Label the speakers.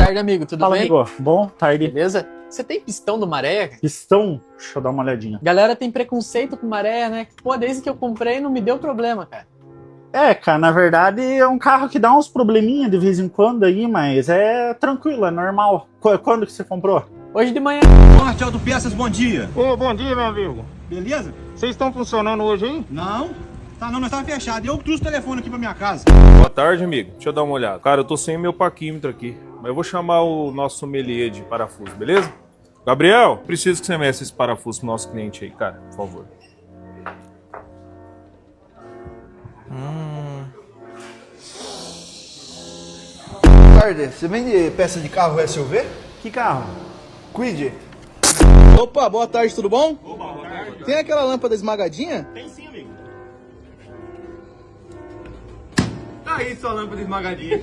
Speaker 1: tarde, amigo. Tudo
Speaker 2: Fala,
Speaker 1: bem?
Speaker 2: amigo. Bom, tarde.
Speaker 1: Beleza? Você tem pistão do Maré?
Speaker 2: Pistão? Deixa eu dar uma olhadinha.
Speaker 1: Galera tem preconceito com Maré, né? Pô, desde que eu comprei não me deu problema, cara.
Speaker 2: É, cara, na verdade é um carro que dá uns probleminha de vez em quando aí, mas é tranquilo, é normal. Quando que você comprou?
Speaker 1: Hoje de manhã.
Speaker 3: Norte Autopeças, bom dia.
Speaker 4: Ô, bom dia, meu amigo.
Speaker 3: Beleza?
Speaker 4: Vocês estão funcionando hoje aí?
Speaker 3: Não. Tá não, nós tava fechado. Eu trouxe o telefone aqui pra minha casa.
Speaker 5: Boa tarde, amigo. Deixa eu dar uma olhada. Cara, eu tô sem meu paquímetro aqui, mas eu vou chamar o nosso sommelier de parafuso, beleza? Gabriel, preciso que você meça esse parafuso pro nosso cliente aí, cara, por favor.
Speaker 6: Boa tarde, você vende peça de carro SUV?
Speaker 2: Que carro?
Speaker 6: Quid?
Speaker 7: Opa, boa tarde, tudo bom? Opa, boa tarde. Tem aquela lâmpada esmagadinha?
Speaker 3: Tem sim, amigo. Tá aí sua lâmpada esmagadinha.